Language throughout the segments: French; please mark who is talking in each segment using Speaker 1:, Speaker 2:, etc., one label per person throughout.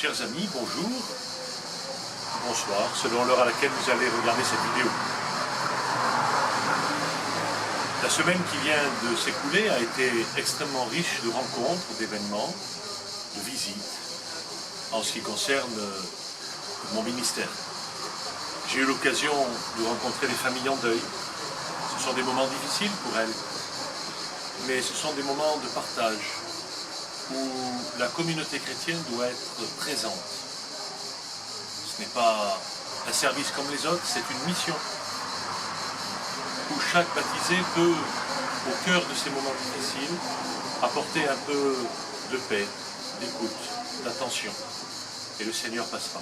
Speaker 1: Chers amis, bonjour, bonsoir, selon l'heure à laquelle vous allez regarder cette vidéo. La semaine qui vient de s'écouler a été extrêmement riche de rencontres, d'événements, de visites, en ce qui concerne mon ministère. J'ai eu l'occasion de rencontrer des familles en deuil. Ce sont des moments difficiles pour elles, mais ce sont des moments de partage, où la communauté chrétienne doit être présente. Ce n'est pas un service comme les autres, c'est une mission, où chaque baptisé peut, au cœur de ces moments difficiles, apporter un peu de paix, d'écoute, d'attention, et le Seigneur passera.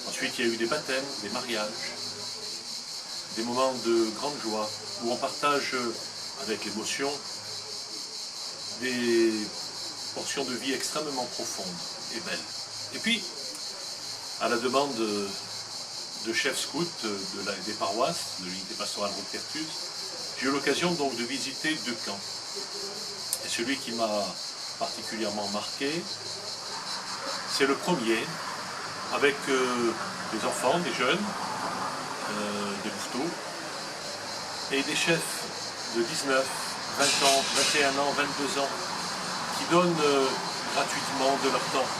Speaker 1: Ensuite, il y a eu des baptêmes, des mariages, des moments de grande joie, où on partage avec l'émotion des portions de vie extrêmement profondes et belles. Et puis, à la demande de chefs scouts des paroisses, de l'unité pastorale Roquertus, j'ai eu l'occasion donc de visiter 2 camps. Et celui qui m'a particulièrement marqué, c'est le premier, avec des enfants, des jeunes, des louveteaux, et des chefs de 19, 20 ans, 21 ans, 22 ans, qui donnent gratuitement de leur temps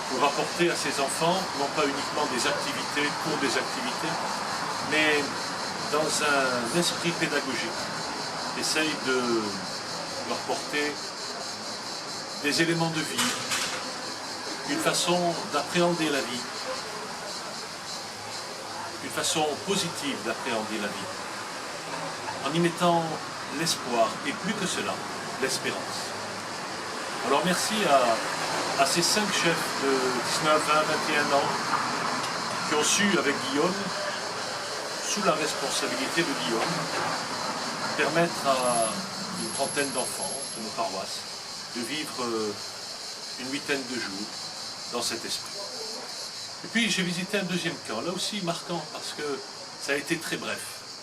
Speaker 1: pour apporter à ces enfants, non pas uniquement des activités pour des activités, mais dans un esprit pédagogique, essayent de leur porter des éléments de vie, une façon d'appréhender la vie, une façon positive d'appréhender la vie, en y mettant l'espoir, et plus que cela, l'espérance. Alors merci à ces 5 chefs de 19, 20, 21 ans qui ont su, avec Guillaume, sous la responsabilité de Guillaume, permettre à une trentaine d'enfants de nos paroisses de vivre une 8aine de jours dans cet esprit. Et puis j'ai visité un 2e camp, là aussi marquant, parce que ça a été très bref.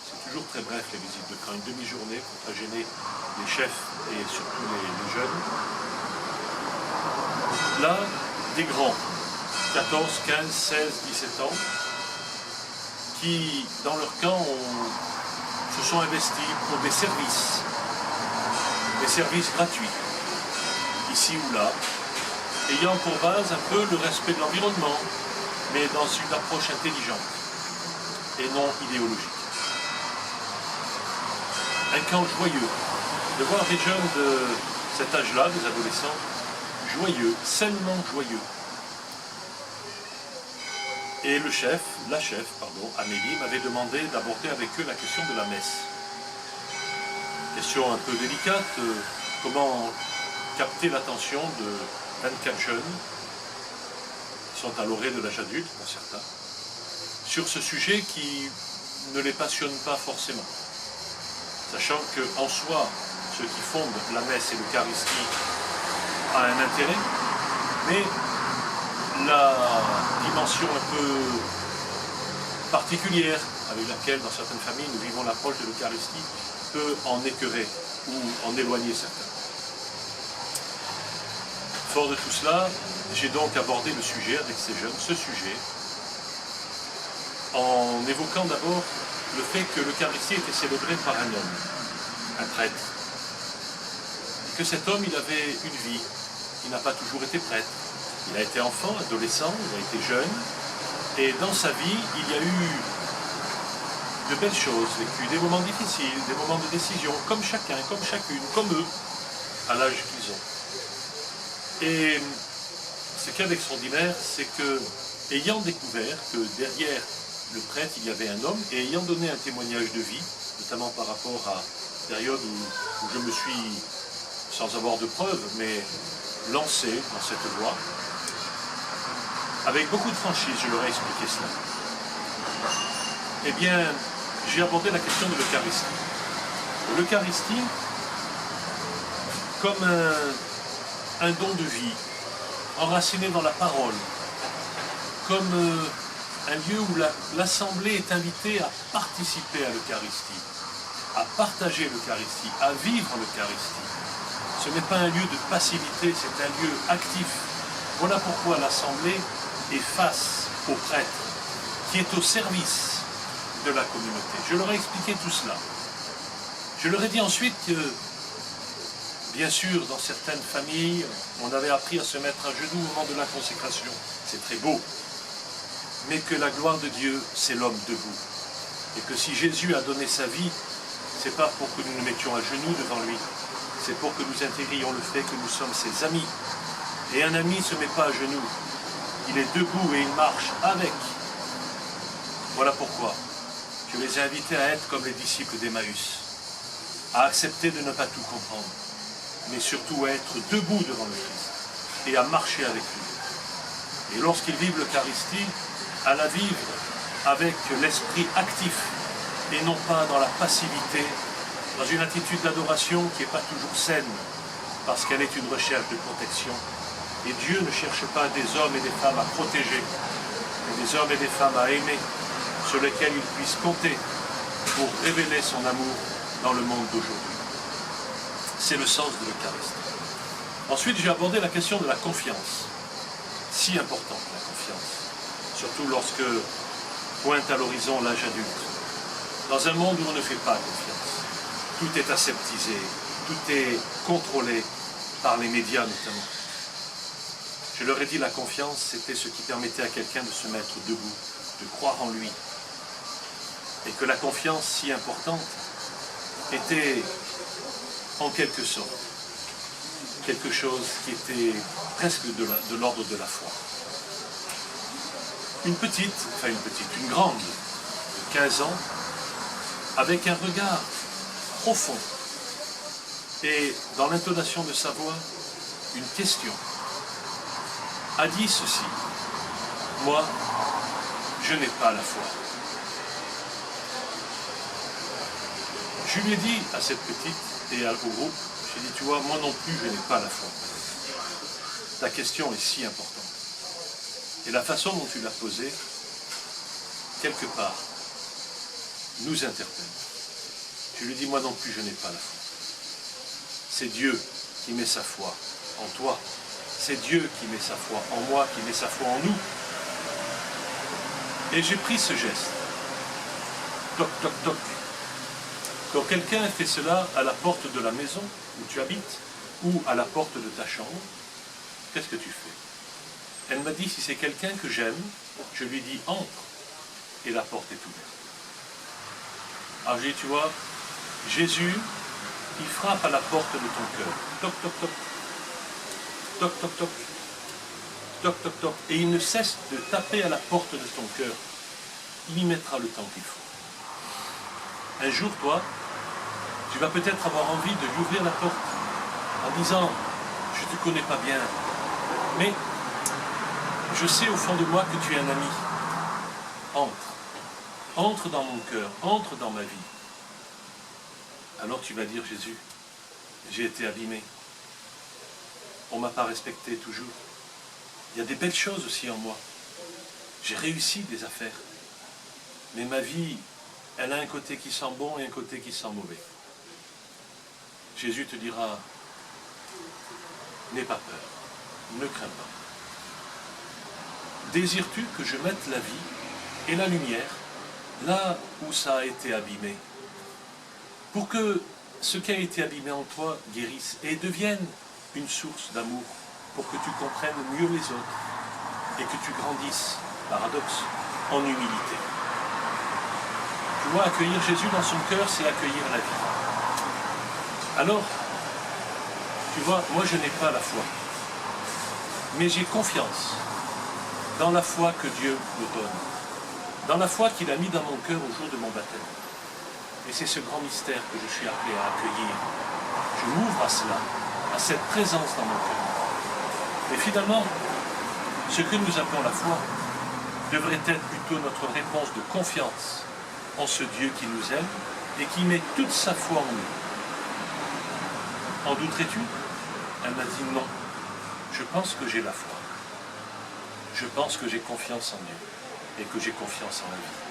Speaker 1: C'est toujours très bref les visites de camp, une demi-journée pour pas gêner les chefs et surtout les jeunes. Là, des grands, 14, 15, 16, 17 ans, qui dans leur camp se sont investis pour des services gratuits, ici ou là, ayant pour base un peu le respect de l'environnement, mais dans une approche intelligente et non idéologique. Un camp joyeux, de voir des jeunes de cet âge-là, des adolescents, joyeux, sainement joyeux. Et la chef, Amélie, m'avait demandé d'aborder avec eux la question de la messe. Question un peu délicate, comment capter l'attention de 24 jeunes, qui sont à l'orée de l'âge adulte pour certains, sur ce sujet qui ne les passionne pas forcément. Sachant qu'en soi, ce qui fonde la messe et l'Eucharistie a un intérêt, mais la dimension un peu particulière avec laquelle, dans certaines familles, nous vivons l'approche de l'Eucharistie peut en écœurer ou en éloigner certains. Fort de tout cela, j'ai donc abordé le sujet avec ces jeunes, ce sujet, en évoquant d'abord le fait que l'Eucharistie était célébrée par un homme, un prêtre, et que cet homme, il avait une vie, il n'a pas toujours été prêtre. Il a été enfant, adolescent, il a été jeune, et dans sa vie, il y a eu de belles choses, vécu des moments difficiles, des moments de décision, comme chacun, comme chacune, comme eux, à l'âge qu'ils ont. Et ce qu'il y a d'extraordinaire, c'est que, ayant découvert que derrière le prêtre, il y avait un homme, et ayant donné un témoignage de vie, notamment par rapport à la période où je me suis, sans avoir de preuves, mais lancé dans cette voie, avec beaucoup de franchise, je leur ai expliqué cela. Eh bien, j'ai abordé la question de l'Eucharistie. L'Eucharistie, comme un don de vie, enraciné dans la parole, comme un lieu où l'Assemblée est invitée à participer à l'Eucharistie, à partager l'Eucharistie, à vivre l'Eucharistie. Ce n'est pas un lieu de passivité, c'est un lieu actif Voilà pourquoi l'Assemblée est face au prêtre, qui est au service de la communauté. Je leur ai expliqué tout cela. Je leur ai dit ensuite que, bien sûr, dans certaines familles, on avait appris à se mettre à genoux au moment de la consécration. C'est très beau. Mais que la gloire de Dieu, c'est l'homme debout. Et que si Jésus a donné sa vie, c'est pas pour que nous nous mettions à genoux devant lui. C'est pour que nous intégrions le fait que nous sommes ses amis. Et un ami ne se met pas à genoux. Il est debout et il marche avec. Voilà pourquoi je les ai invités à être comme les disciples d'Emmaüs, à accepter de ne pas tout comprendre, mais surtout à être debout devant le Christ et à marcher avec lui. Et lorsqu'ils vivent l'Eucharistie, à la vivre avec l'esprit actif et non pas dans la passivité, dans une attitude d'adoration qui n'est pas toujours saine, parce qu'elle est une recherche de protection. Et Dieu ne cherche pas des hommes et des femmes à protéger, mais des hommes et des femmes à aimer, sur lesquels il puisse compter pour révéler son amour dans le monde d'aujourd'hui. C'est le sens de l'Eucharistie. Ensuite, j'ai abordé la question de la confiance. Si importante, la confiance. Surtout lorsque pointe à l'horizon l'âge adulte. Dans un monde où on ne fait pas confiance. Tout est aseptisé, tout est contrôlé par les médias notamment. Je leur ai dit la confiance, c'était ce qui permettait à quelqu'un de se mettre debout, de croire en lui. Et que la confiance si importante était en quelque sorte quelque chose qui était presque de l'ordre de la foi. Une grande, de 15 ans, avec un regard profond et dans l'intonation de sa voix, une question, a dit ceci: moi, je n'ai pas la foi. Je lui ai dit à cette petite et au groupe, j'ai dit, tu vois, moi non plus, je n'ai pas la foi. Ta question est si importante. Et la façon dont tu l'as posée, quelque part, nous interpelle. Je lui dis, moi non plus, je n'ai pas la foi. C'est Dieu qui met sa foi en toi. C'est Dieu qui met sa foi en moi, qui met sa foi en nous. Et j'ai pris ce geste. Toc, toc, toc. Quand quelqu'un fait cela à la porte de la maison où tu habites, ou à la porte de ta chambre, qu'est-ce que tu fais? Elle m'a dit, si c'est quelqu'un que j'aime, je lui dis, entre, et la porte est ouverte. Alors j'ai dit, tu vois, Jésus, il frappe à la porte de ton cœur. Toc, toc, toc. Toc, toc, toc. Toc, toc, toc. Et il ne cesse de taper à la porte de ton cœur. Il y mettra le temps qu'il faut. Un jour, toi, tu vas peut-être avoir envie de lui ouvrir la porte en disant, je ne te connais pas bien, mais je sais au fond de moi que tu es un ami. Entre. Entre dans mon cœur, entre dans ma vie. Alors tu vas dire, Jésus, j'ai été abîmé. On ne m'a pas respecté toujours. Il y a des belles choses aussi en moi. J'ai réussi des affaires. Mais ma vie, elle a un côté qui sent bon et un côté qui sent mauvais. Jésus te dira, n'aie pas peur, ne crains pas. Désires-tu que je mette la vie et la lumière là où ça a été abîmé, pour que ce qui a été abîmé en toi guérisse et devienne une source d'amour, pour que tu comprennes mieux les autres et que tu grandisses, paradoxe, en humilité. Tu vois, accueillir Jésus dans son cœur, c'est accueillir la vie. Alors, tu vois, moi je n'ai pas la foi, mais j'ai confiance dans la foi que Dieu me donne, dans la foi qu'il a mis dans mon cœur au jour de mon baptême. Et c'est ce grand mystère que je suis appelé à accueillir. Je m'ouvre à cela, à cette présence dans mon cœur. Et finalement, ce que nous appelons la foi devrait être plutôt notre réponse de confiance en ce Dieu qui nous aime et qui met toute sa foi en nous. En douterais-tu? Elle m'a dit non. Je pense que j'ai la foi. Je pense que j'ai confiance en Dieu et que j'ai confiance en la vie.